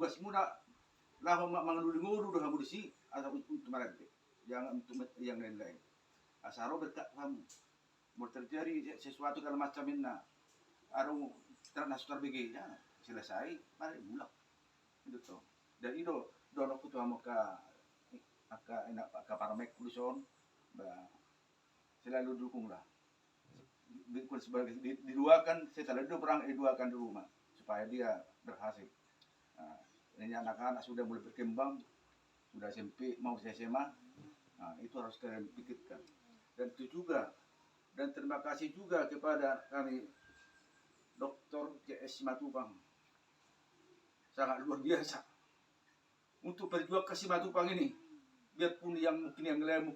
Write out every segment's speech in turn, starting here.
tugasmu nak lah mengadu-ngadu dah kamu di sini atau untuk mereka jangan untuk yang lain-lain asaro berkat kamu mau terjadi sesuatu kalau macam ini aru ternas terbegenya selesai mari mulak itu tuh dan itu dono kutu maka enak ka paramek kulison selalu dukung lah sebagai diduakan setelah itu perang diduakan di rumah supaya dia berhasil. Nah, ini anak-anak sudah mulai berkembang, sudah SMP mau SMA, nah, itu harus kalian pikirkan. Dan itu juga, dan terima kasih juga kepada kami Dr. JS Matupang, sangat luar biasa untuk berjuang ke Simatupang ini. Biarpun yang mungkin yang lain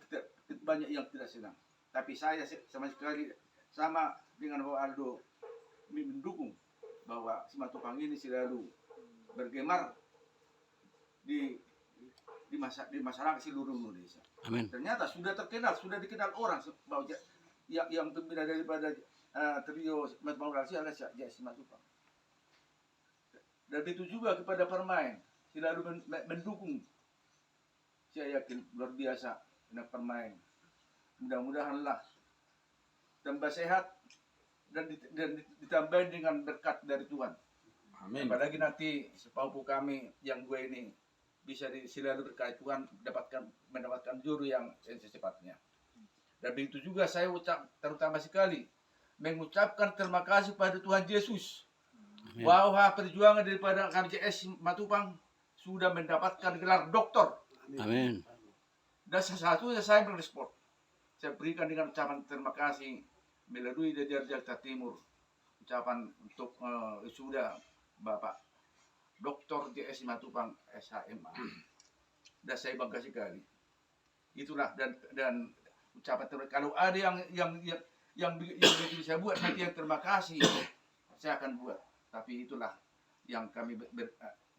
banyak yang tidak senang, tapi saya sama sekali sama dengan Pak Aldo mendukung bahwa Simatupang ini selalu bergemar di masyarakat seluruh Indonesia. Amin. Ternyata sudah terkenal, sudah dikenal orang bahwa yang pembina daripada trio Simatupang adalah JS Simatupang. Dan itu juga kepada pemain selalu mendukung. Saya yakin luar biasa dengan pemain. Mudah-mudahanlah tambah sehat dan ditambah dengan berkat dari Tuhan. Amin. Apalagi nanti sepupu kami yang dua ini bisa selalu berkat Tuhan mendapatkan juru yang secepatnya. Dan begitu juga saya terutama sekali mengucapkan terima kasih pada Tuhan Yesus. Amin. Bahwa perjuangan daripada KJS Matupang sudah mendapatkan gelar doktor. Amin. Dan satu-satunya saya berespon. Saya berikan dengan ucapan terima kasih melalui dari Jakarta Timur. Ucapan untuk sudah Bapak Dr. JS Matupang SHMA. Dan saya bangga sekali. Itulah dan ucapan terima kasih. Kalau ada yang bisa buat nanti yang terima kasih, saya akan buat. Tapi itulah yang kami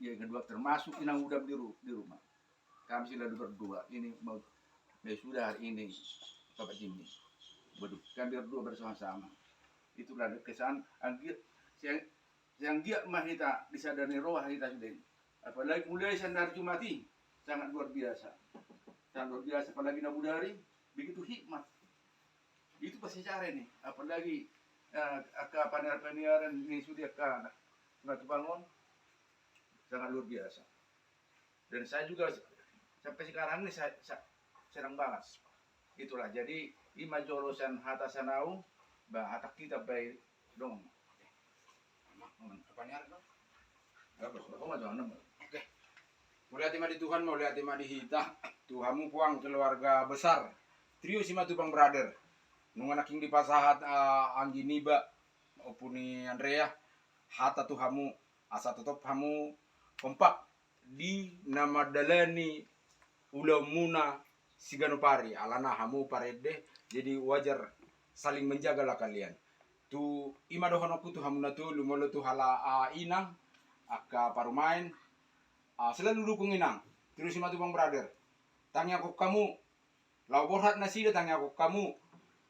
yang kedua termasuk yang udah di rumah. Kami selalu berdua. Ini mau sudah hari ini Bapak Jimmy. Waduh, kami berdua bersama-sama. Itulah kesan yang dia mahita disadari roh kita sudah. Apalagi mulai sandar Jumati sangat luar biasa. Sangat luar biasa apalagi nabudari begitu hikmat. Itu pasti cara ini. Apalagi penyiaran ini sudah bangun sangat luar biasa. Dan saya juga sampai sekarang ini saya sedang balas. Itulah jadi ima jorosan hata sanau bah hata kita baik dong. Apa nih Arno? Oke. Mulia hati di Tuhan, mulia hati di hita. Tuhanmu puang keluarga besar. Trio Simatupang Brother. Nung anak yang di pasahat Anggi Niba maupun ni Andrea. Hata Tuhanmu asa tetap hamu kompak di nama dalani ulamuna siganupari alana hamu parede jadi wajar saling menjagalah kalian tu ima dohonoku tu hamu natu lumolo tu hala inang aka parumain selalu dukung inang terus Simatupang Brother tanya aku kamu lau borhat nasida tanya aku kamu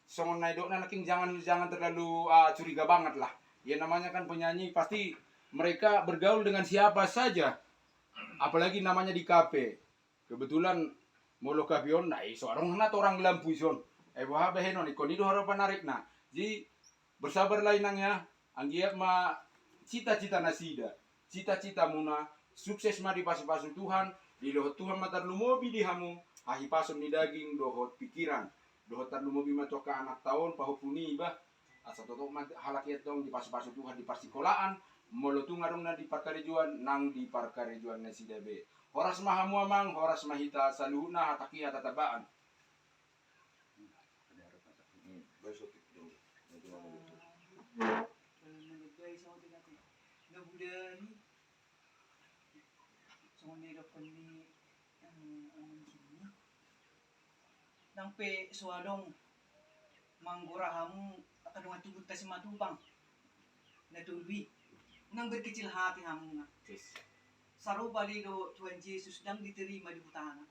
songon naidok na naking jangan terlalu curiga banget lah ya namanya kan penyanyi pasti mereka bergaul dengan siapa saja apalagi namanya di kafe kebetulan molo kapion na seorang na orang lampu ison wah beheno ni koni do harapan narik na ji bersabar lainangnya anggiat ma cita-cita nasida cita-cita muna sukses ma di pasu-pasu Tuhan di lohot Tuhan matar lumobi di hamu ahi pasun ni daging dohot pikiran dohot tar lumobi matoka anak tahun pahupuni bah asa totok halakiat dong di pasu-pasu Tuhan di parsikolaan molo tungarong na di parkarejuan nang di parkarejuan na si Dabe. Horas mahamu amang, horas mahita saluhuna hataki hatatabaan. Nang pe suadong manggurahamu kadungan tugut ta Simatupang natulwi nang berkecil hati hamu na sarupa do Tuhan Yesus dan diterima di butana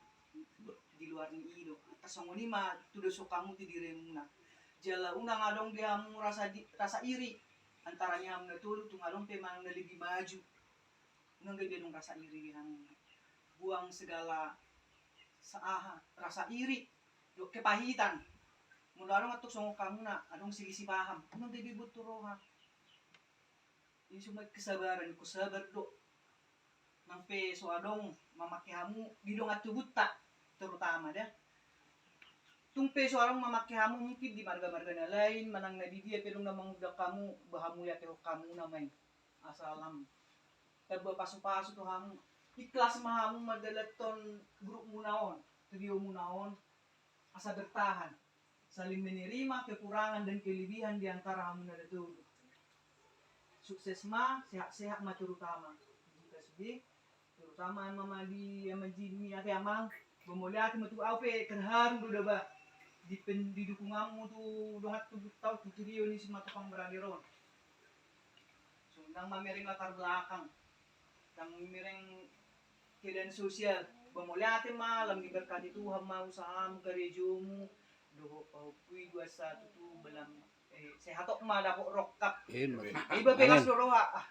di luar ni ido tasongoni ma tudo kamu ti diremu na jala unang adong dia hamu rasa iri antaranya hamu natulu tung adong pe mang lebih maju nang dia dong rasa iri hamu buang segala rasa iri do kepahitan mula adong atuk songo kamu na adong silisi paham nang dia butuh roha ini cuma kesabaran ku sabar do nampe soadong mamaki hamu bidong atubut tak terutama dah tungpe soadong mamaki hamu mungkin di marga-marga na lain manang na dia pero namang udah kamu bahamu ya kamu namay asalam taba pasu-pasu to hamu ikhlas mahamu madalaton grup munaon trio munaon asa bertahan saling menerima kekurangan dan kelebihan di antara hamu na datudu sukses ma sehat-sehat ma terutama jika sedih terutama mama di amajini ate amang bomoliati matu aupe kerharu do ba di dukunganmu tu dohat tu tau tu trio ni semua tukang beradiron sundang mamereng latar belakang dan miring keadaan sosial bomoliati malam diberkati Tuhan mau usahamu gerejamu doho paupui 21 tu belam sehatok ma dapok rokkap iba belas doroha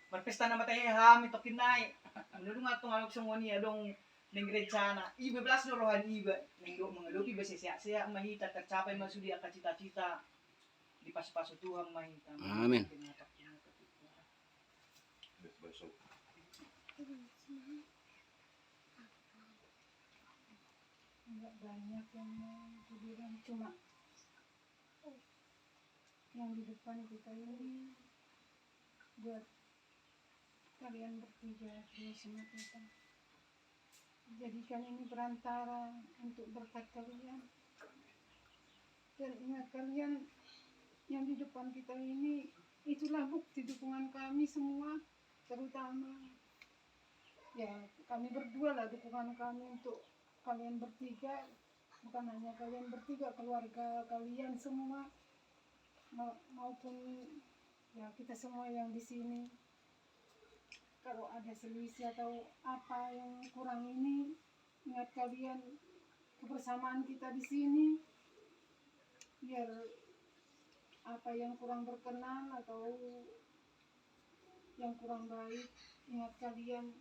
berpesta nama teh ham itu kinai menurut ngatung alok semua ni adong ning rencana iba belas dorohan iba ning mengedoki besi sehat-sehat mahita tercapai masudi akal cita-cita di pas-pas Tuhan mahita Amin. Besok. Enggak banyak yang mau dibilang, cuma yang di depan kita ini buat kalian bertiga dua sama kita, jadikan ini perantara untuk berkat kalian. Dan ingat kalian yang di depan kita ini, itulah bukti dukungan kami semua, terutama ya kami berdua lah, dukungan kami untuk kalian bertiga, bukan hanya kalian bertiga, keluarga kalian semua maupun ya kita semua yang di sini. Kalau ada selisih atau apa yang kurang ini, ingat kalian kebersamaan kita di sini, biar apa yang kurang berkenan atau yang kurang baik, ingat kalian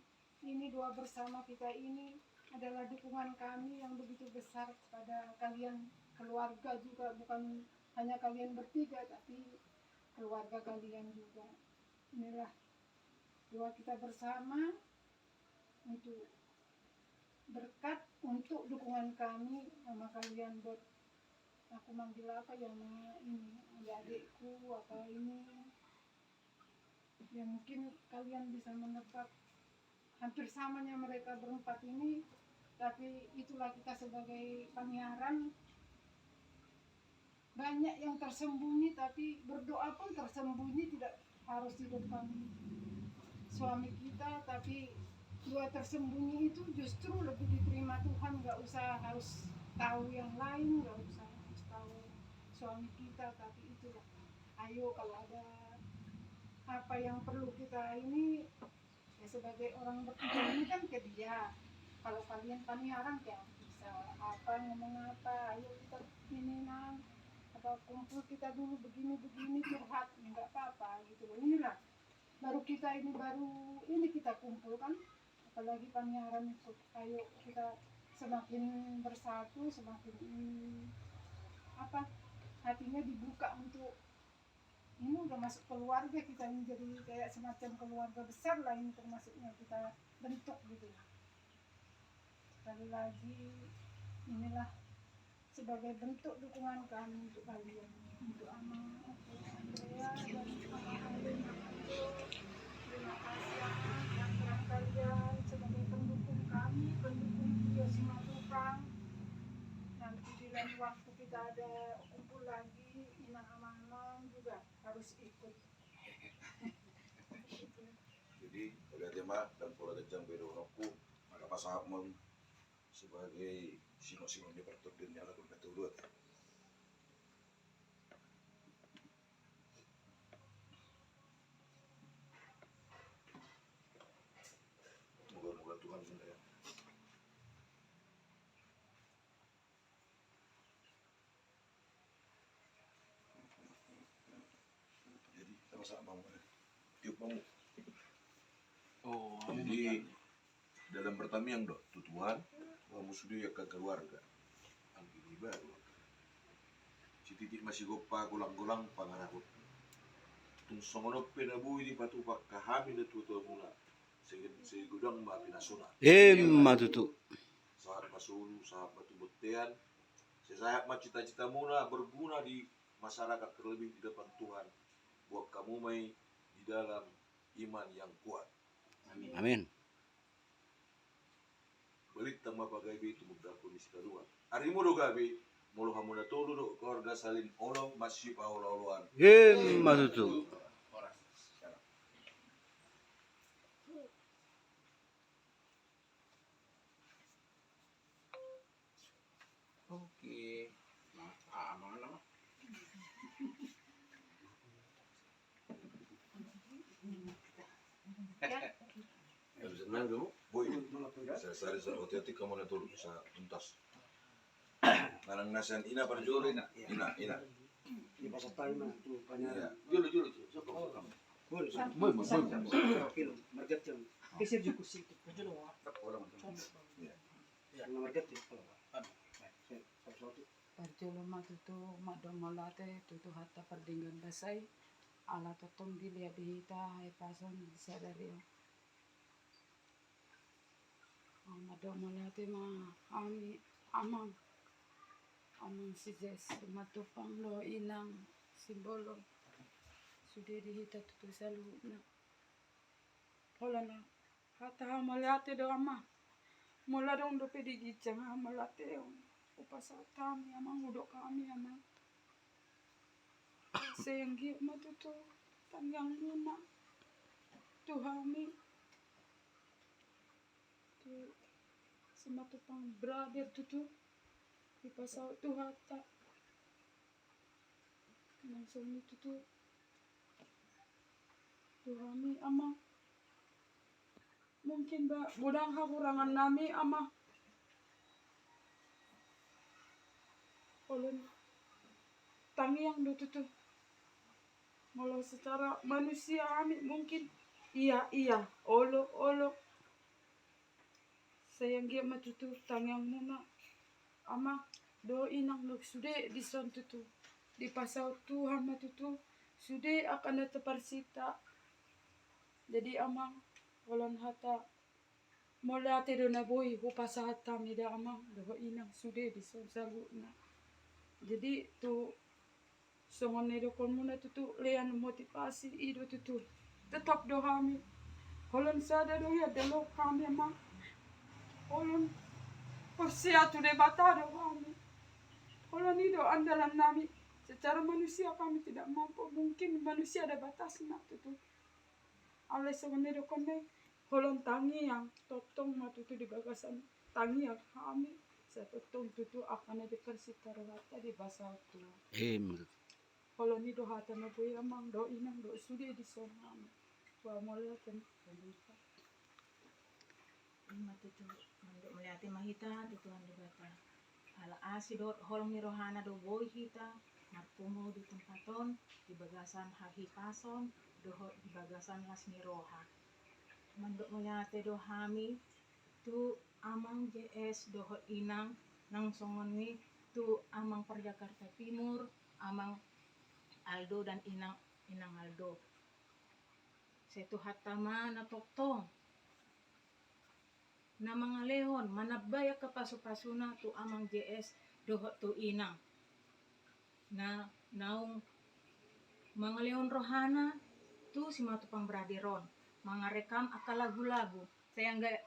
ini doa bersama kita ini adalah dukungan kami yang begitu besar kepada kalian, keluarga juga, bukan hanya kalian bertiga tapi keluarga kalian juga. Inilah doa kita bersama untuk berkat, untuk dukungan kami sama kalian. Buat aku manggil apa ya, nama ini adik-adikku apa ini ya, mungkin kalian bisa menebak hampir samanya mereka berempat ini, tapi itulah kita sebagai penyiaran. Banyak yang tersembunyi, tapi berdoa pun tersembunyi, tidak harus di depan suami kita, tapi doa tersembunyi itu justru lebih diterima Tuhan. Gak usah harus tahu yang lain, gak usah harus tahu suami kita, tapi itulah, ayo kalau ada apa yang perlu kita ini ya, sebagai orang bertiga ini kan ke dia. Kalau kalian penyiaran ya bisa apa, ngomong apa, ayo kita ini nang apa, kumpul kita dulu begini curhat, nggak apa-apa gitu loh. Inilah baru kita ini, baru ini kita kumpul kan, apalagi penyiaran ikut. Ayo kita semakin bersatu, semakin apa, hatinya dibuka untuk ini udah masuk keluarga kita ini, jadi kayak semacam keluarga besar lah ini, termasuknya kita bentuk gitu. Sekali lagi inilah sebagai bentuk dukungan kami untuk kalian, untuk Ama, untuk Andrea, dan Ama Alena. Terima kasih yang kalian sebagai pendukung kami, pendukung Trio Simatupang. Nanti di lain waktu kita ada kumpul lagi, Inang Amang juga harus ikut. Jadi udah tema dan pola kejang bedonoku maka pasahap mau sebagai sino-sino di pertudinnya lagu metodot. Moga-moga Tuhan ya. Jadi sama-sama mau tiup mau. Oh, Jadi dalam pertamian dok tutuan kamu sudah ya ke keluarga angin baru si titik masih gopa gulang-gulang panganakut tung songono penabu di patu pak kahami na tutu mula sehingga gudang ma pinasuna matutu. saat masulu saat batu betean saya mah cita-cita mula berguna di masyarakat, terlebih di depan Tuhan buat kamu mai di dalam iman yang kuat. Amin. Balik tama pagaybi tumugda ko ni si kaluan. Ari mo do gabi, mulo hamu na todo do keluarga salin olo masih paolo-oloan. Matutu. Oke. Nah, aman apa? Kalau senang kamu, boy. Saya sari sa hati-hati kamu na tulog sa tuntas. Ngalang nasan ina para juro ina. Ina. Di pasar tayo na ito kanya. Iya. Julo. Siapa kamu? Boy, film market yan. Kasi di ko sito. Orang Yung market yan. Parjolo matutu madomolate tutu hatta pardinggan basai ala totong bilia bihita hai pason sadario. Madomolate ma ami amang sizes matupang lo inang simbolo sudah dihita tutu salu na hola na hatta hamalate do ama mula dong do pedigicang hamalate upasa kami amang udok kami amang sehingga matutu tanggang muna tuhami tu sematupang brother tutu ipasau tuhata langsung itu tuh tuhami amang mungkin budang hakurangan nami ama oleh tangi yang tuh kalau secara manusia kami mungkin iya olo sayang dia matutu tangi yang muna ama do inang luk sude di son tutu di pasau Tuhan matutu sude akan ada parsita jadi amang walan hata mulai do na boy upasa hata mida amang do inang sude di son salu na jadi tu songon nedo kon muna tutu lean motivasi ido tutu tetap do kami holon sada do ya delo kami amang holon persia tu de bata do kami holon ido andalan nami secara manusia kami tidak mampu mungkin manusia ada batasnya tutu oleh songon nedo kon ne holon tangi yang totong matutu di bagasan tangi yang kami setotong tutu akan ada persita rohata di basau tu kalau ni doa tanah boy amang do inang do sudah di sonam wa mola kan pemerintah matutu mandok meliati mahita tutuan di bata ala asi do holong ni rohana do boy hita marpumo di tempaton di bagasan hahi pason do di bagasan las ni roha mandok meliati do hami tu amang JS do inang nang songon ni tu amang Perjakarta Timur amang Aldo dan inang Aldo setu hatama na toktong na mga lehon manabaya ka pasu-pasuna tu amang JS doho tu inang na naung mga lehon rohana tu si matupang bradiron mga rekam akalagu-lagu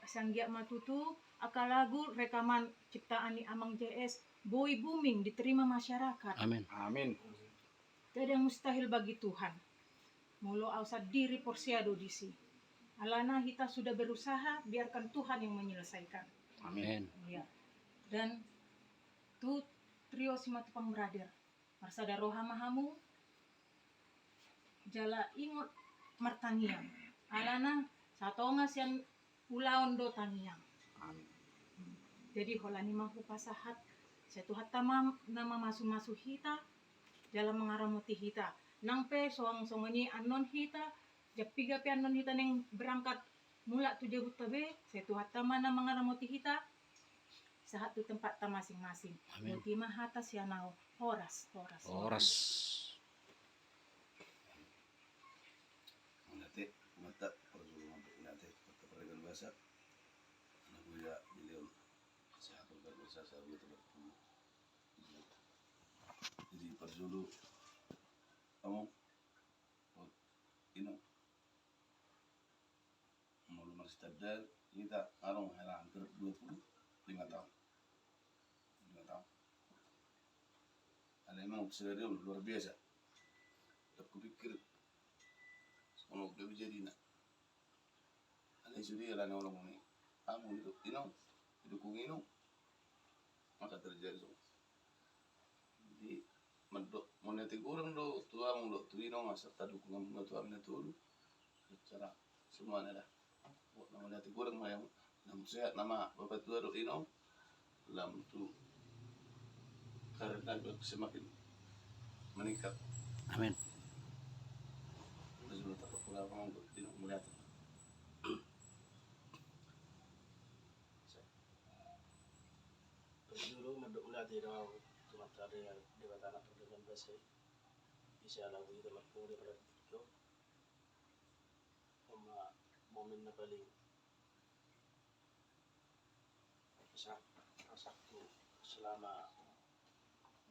sanggia matutu akalagu rekaman ciptaan ni amang JS boy booming diterima masyarakat. Amin. Tidak ada yang mustahil bagi Tuhan. Mulu ausa diri porsiado disi. Alana kita sudah berusaha, biarkan Tuhan yang menyelesaikan. Amin. Ya. Dan tu trio simatupang brother. Marsada roha mahamu. Jala ingot martangiang. Alana satonga sian ulaon do tangiang. Amin. Jadi holani mampu pasahat. Setuhat tamam nama masu-masu hita. Dalam mengaramoti hita nang pe soang-songanyi anon hita japiga pe anon hita neng berangkat mula tu jebut tabe setu hatta mana mengaramoti hita saat tu tempat ta masing-masing ultima hata sianau horas Nanti mata perjuangan nanti pertempatan bahasa anak buaya milion sehat berbahasa sahabat bertemu jadi perjulu kamu inang Terdal kita arong hampir 25 tahun. 5 tahun. Ada memang scenario luar biasa. Aku pikir ono lebih jadi nak. Ada isu dia lah orang ini. Kamu hidup hidupku ini, maka terjadi semua. Jadi mendok moneti kurang do tuang do tuino serta dukungan do tuang itu secara semua ada. Buat moneti kurang yang sehat nama bapak tua do ino lam tu karena semakin meningkat. Amin. Sudah tak pulang untuk tidak melihat. Dulu menduk melihat daw cuma ada yang dewa tanah dengan bahasa bisa lagu itu lagu daripada itu sama momen na paling sakto selama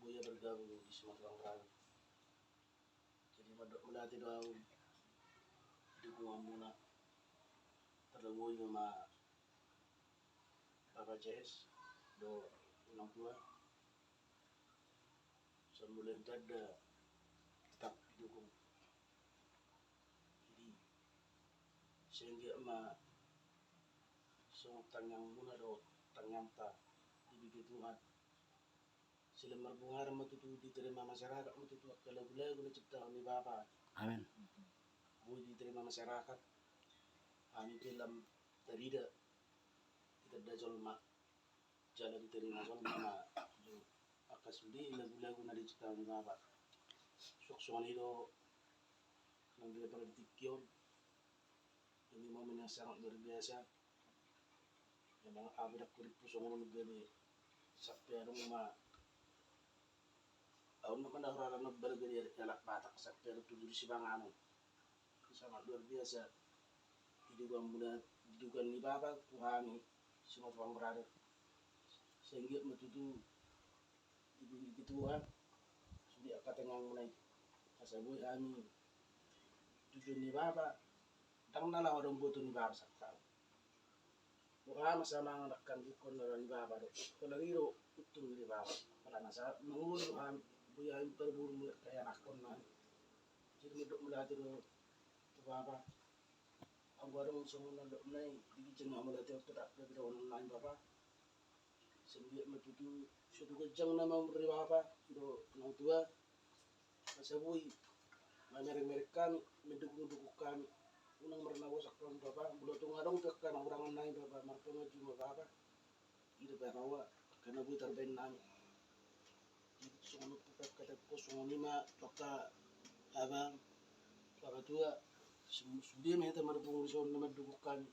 Buya bergabung di Sumatera Utara. Jadi menduk melihat daw dukungan muna terlalu sama Bapak JS do ulang tua sebelum ada tetap didukung. Jadi sehingga semua tanyang muna do tanyang ta dibikin Tuhan sila marbungar matutu diterima masyarakat matutu kalau lagu na ciptaan ni Bapak. Amin. Boleh diterima masyarakat. Kami film terida kita dajal mak jala diterima sama akasudi lagu-lagu na diciptaan ni Bapak. Suksuan itu nang daripada ditikyon. Ini momen yang sangat luar biasa. Yang mga abidak kulit po sa mga nagani sa pero mga tahun naman nahuralan na balagari alak batak sa pero tuloy si Bangano. Sangat luar biasa. Didugan ni Bapak Tuhani semua tuang berada. Sehingga matutu ibig Tuhan sudi akatengang mulai kasaboy kami tujuan ni Bapak tang nala orang butuh ni Bapak sakta. Bukan sama nakkan ikon na ni Bapak do. Koloriro utun ni Bapak. Para nasa mangul kami buya im perburu kaya nakon na. Jadi medok melati do tu Bapak. Ang warung semua nandok nai digijeng amalati tak ada orang lain Bapak. Sembiak matutu suatu kejang nama memberi Bapak do nang tua kasaboy merek kami mendukung kami unang merenawa sakron Bapak bulotung adong tekkan orang lain Bapak martonga cuma Bapak itu berawa karena gue terbain nami sungut pukat kata ko sungunima toka abang Bapak tua sudi mehta marpung rison nama dukung kami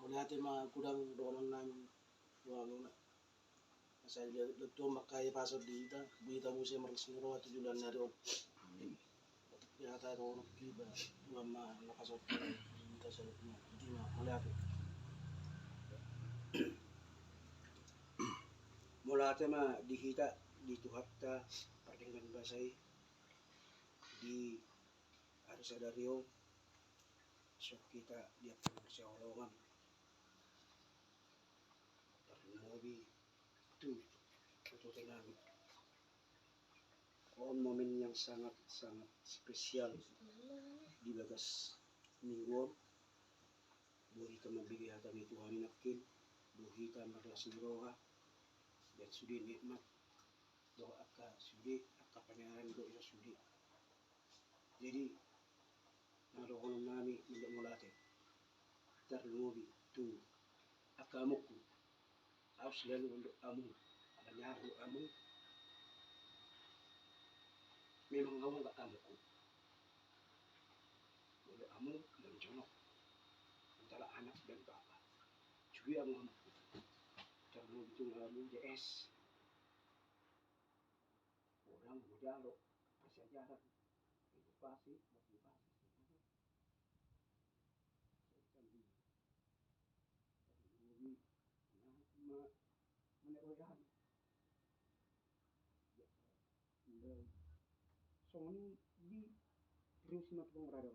melihat ma kudang dolan nami wanguna saya letu makai pasal di kita musim meresmi rawat tujuan narion ya tahu kiba mama nakasot kita sa hindi na melihat Mula tema dihita dituhatta pertinggan basay di harus ada rio so kita dia persiolongan termobi itu namin momen yang sangat spesial di bagas mingguan buhita mabigay hata ni Tuhan nakin buhita maglas ni roha dan sudi nikmat doa ka sudi ka panyaran do isa sudi jadi naroon nami tidak mulate termobi tu akamuku harus selalu untuk amu abanyaru amu memang kamu gak amuku untuk amu dan jonok antara anak dan bapak juga yang amuku termobi tu amu JS orang mujalo persejarah edukasi motivasi meneroyan Sony di terus matang rado.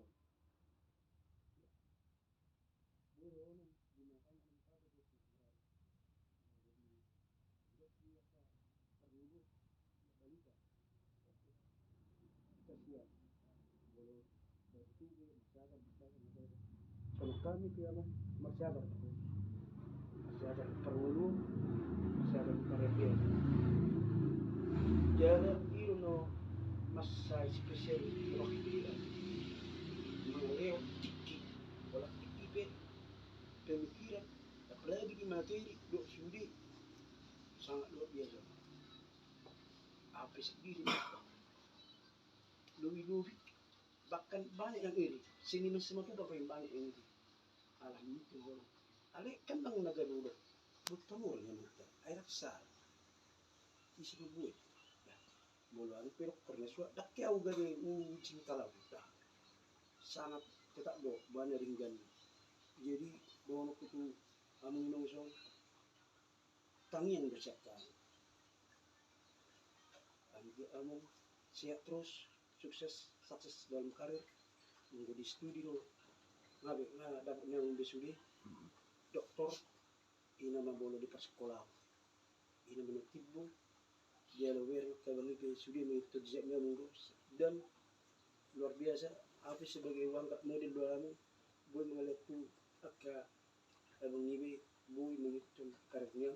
spesial. Boleh bertugas, masyarakat, kalau kami tiada masyarakat, masyarakat perlu, masyarakat karepia. Jadi itu no masa spesial roh kita. Mengalih tiki, olah tiki pemikiran, apalagi di materi dok sudi sangat luar biasa. Apa sendiri, lebih bahkan banyak yang iri. Sini masih mampu apa yang banyak yang iri. Alah itu orang. Ale kan bang naga dulu, bertemu dengan kita. Air besar, isi buat. Bola anu perok karena suat dak kau gani cinta lah kita. Sangat tetap do banyak ringgan. Jadi bawa itu anu minum so tangian bersiapkan. Anu siap terus sukses dalam karir menjadi studi do ngabe dapat yang besudi doktor ina mabolo di sekolah ina menutibu dia lower kabali ke studi metode jadinya mengurus dan luar biasa apa sebagai wangkat model dalam boy mengalir tu akka abang ibe boy mengitung karirnya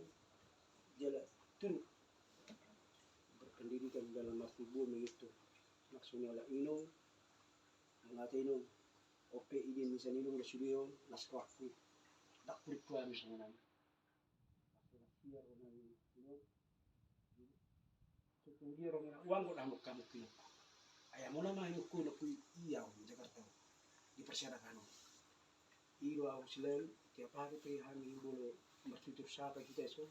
jala turut berpendidikan dalam arti boy mengitung maksudnya lah inong mengata inong OP ini misalnya inong studio nas waktu tak kurikulan misalnya masalah siar orang inong kemudian orang uang kok dah kamu kilo ayam mana mah ini kuno iya di Jakarta di persyaratan iro aku selalu tiap hari pilihan ini boleh bertutur sapa kita so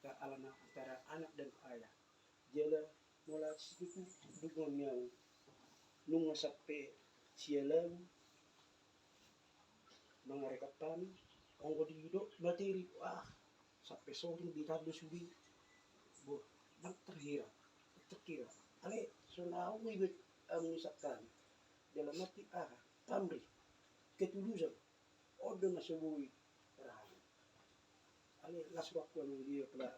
antara anak dan ayah jala mulai situ dukung yang nung sampai sialan mengarekat tani onggo di hidup materi wah sampai sore di tadu sudi boh dan terkira ale sonau ibet misalkan dalam arti tamri ketulusan odo nasabui rahan ale las waktu yang dia pula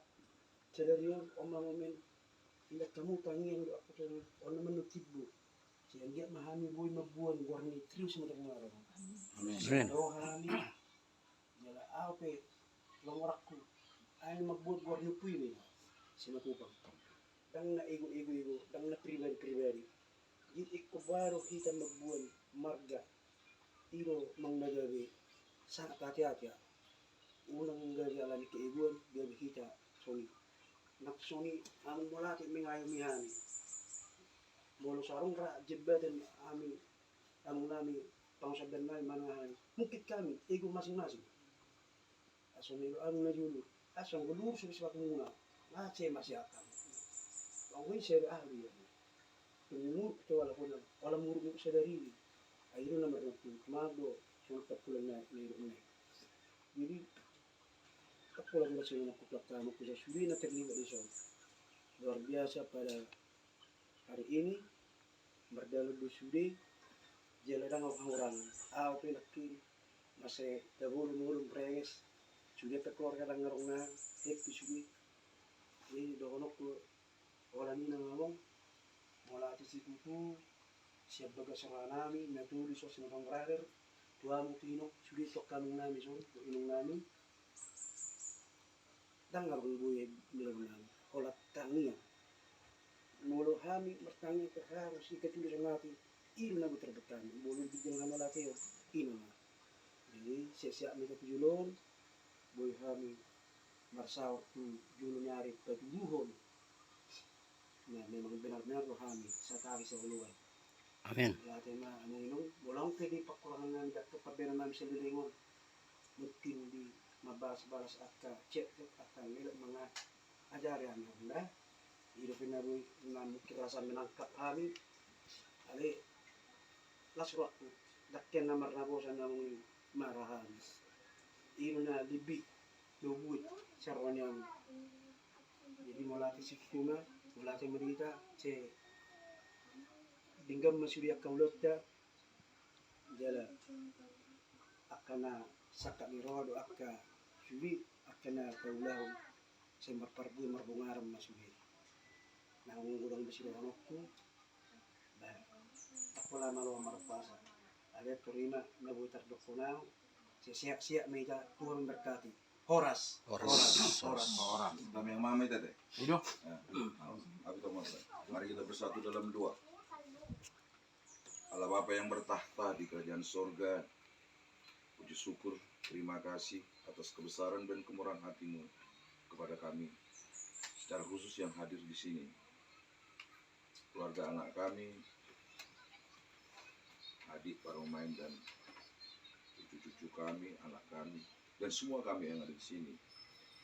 cederion omamen ila kamu tangian do aku tuh ono menutibu sehingga mahami boy mabuan warni terus mendengar Amin. rohani jala ape longorakku ay mabuat warni puy sima kupang dang na ego dang na pribadi jadi ikko baru kita mabuan marga iro mang nagabi sangat hati-hati ulang gabi alani keeguan gabi kita soni naksoni ang mulati mingayumihani bolo sarung ra jebatan ami nami pangsadan nami manahan mungkin kami ego masing-masing asoni ang najulu asang gulur sebab muna ngace masih akan angin saya ahli ya tunggu tu wala muru sadari ayo na maruntu mago sulta pulang ni jadi aku lang masih nak kamu ku sudi na terlibat di sana luar biasa pada hari ini berdalam di sudi jalan orang aku nak masih dabul prenges sudah keluarga dangarunga happy sudi ini doonok ko wala ni ngomong wala ati si tutu siap baga nami natulis so sinabang brother tuamu tino sudi tok kanung nami so inong nami dangar buye bilang nami olat tangian mulu hami bertanya harus ikatulis ngati ilo na beterbetan bolu bijang nama lateo ino na jadi siap mereka tujulon boy hami marsawat tu julu nyari petubuhon nah memang benar-benar rohani sakali sa huluan Amin. latih mah anu inong bolang pwede pakurangan dak kepaberan nami sa lilingon mungkin di mabas-balas akka cek akka nilai mga ajaran na hidup pinaboy na kirasan menangkap kami ali lasro dakken na marnabosan na mong marahan ino na libik lubut sarwanyang jadi mulati si kuma mulati merita se dinggam masuri akaulota jala akana saka ni rodo akka subi akana kaulahu se marparbu marbungaram masuri na ngurang besiro anokku bah pula malu marpasa. Ada terima nabu terdokunau. Siap-siap meja Tuhan berkati. Horas. Orang. Kami yang mami tete. Hidup. Aku tahu mas. Mari kita bersatu dalam doa. Allah Bapa yang bertahta di kerajaan sorga, puji syukur, terima kasih atas kebesaran dan kemurahan hati-Mu kepada kami, secara khusus yang hadir di sini. Keluarga anak kami, adik, para pemain dan cucu-cucu kami, anak kami, dan semua kami yang ada di sini,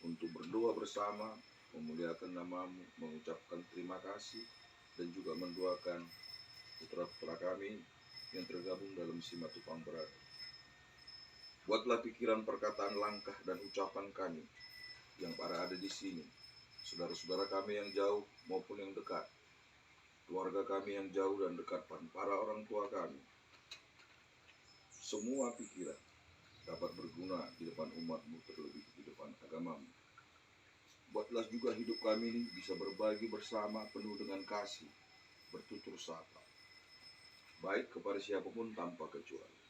untuk berdoa bersama, memuliakan nama-Mu, mengucapkan terima kasih, dan juga mendoakan putra-putra kami yang tergabung dalam Simatupang Brother. Buatlah pikiran, perkataan, langkah, dan ucapan kami yang para ada di sini, saudara-saudara kami yang jauh maupun yang dekat, keluarga kami yang jauh dan dekat, para orang tua kami, semua pikiran dapat berguna di depan umat-Mu, terlebih di depan agama-Mu. Buatlah juga hidup kami ini bisa berbagi bersama penuh dengan kasih, bertutur sapa, baik kepada siapapun tanpa kecuali,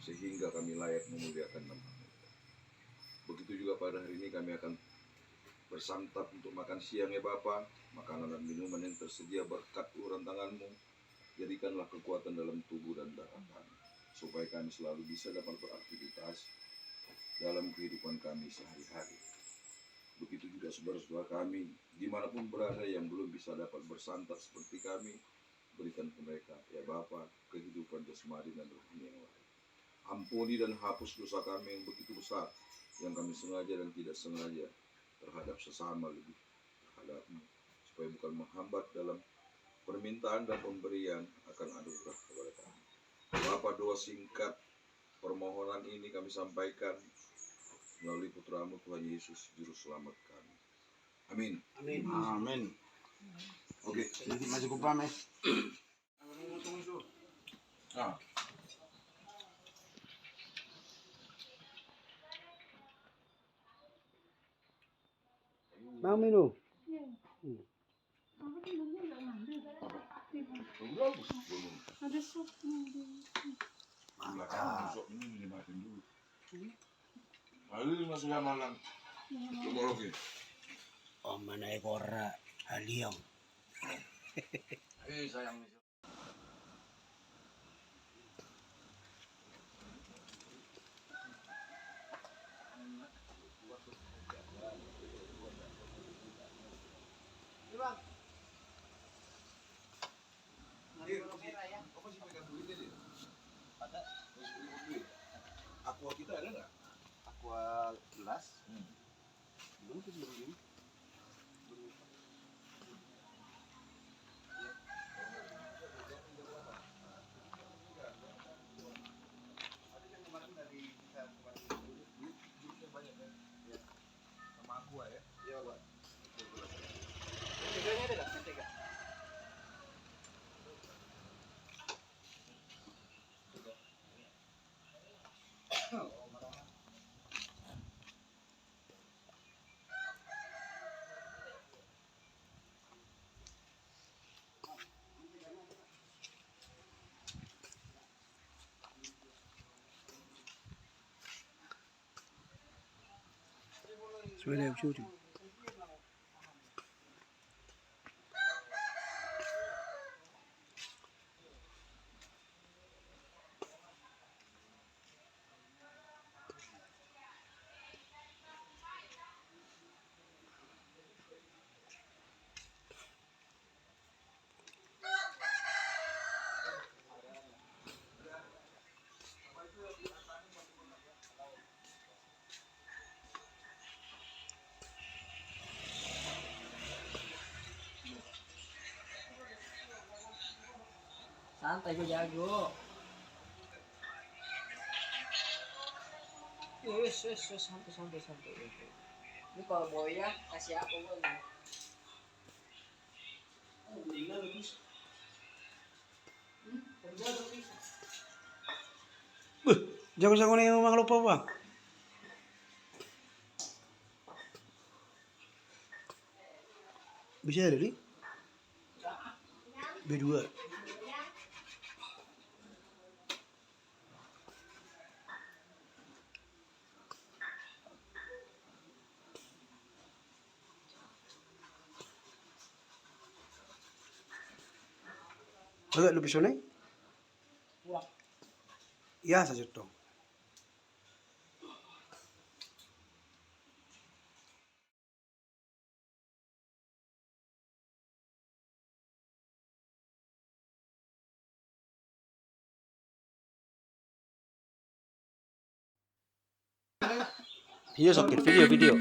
sehingga kami layak memuliakan nama-Mu. Begitu juga pada hari ini kami akan bersantap untuk makan siang ya Bapa, makanan dan minuman yang tersedia berkat uluran tangan-Mu, jadikanlah kekuatan dalam tubuh dan darah kami, supaya kami selalu bisa dapat beraktivitas dalam kehidupan kami sehari-hari. Begitu juga saudara-saudara kami, dimanapun berada yang belum bisa dapat bersantap seperti kami, berikan ke mereka, ya Bapa, kehidupan jasmani dan rohani yang lain. Ampuni dan hapus dosa kami yang begitu besar, yang kami sengaja dan tidak sengaja terhadap sesama, lebih terhadap-Mu, supaya bukan menghambat dalam permintaan dan pemberian akan anugerah kepada kami. Bapa, doa singkat permohonan ini kami sampaikan melalui Putra-Mu Tuhan Yesus, Juru Selamat kami. Amin. Amin. Amin. Oke. Masih kupam ya. Ah. Mau minum? Apa tidurnya nggak ngambil? Ada sup. Besok ini dimakan dulu. Lalu masuk malam. Coba lagi. Oh, mana ekora haliong. Sayang. Aqua kita ada nggak? Aqua gelas. Belum tuh sebelum. Sama aqua ya? Iya Pak. Menteganya ada nggak? Mentega. Sudah yang syuting. Santai gue jago. Yes, santai. Ini kalau boya kasih aku gue. Jangan sangat yang memang lupa bang. Bisa ada nih? B2. Agak lebih sonai? Wah, Iya saja dong. Video sakit, video.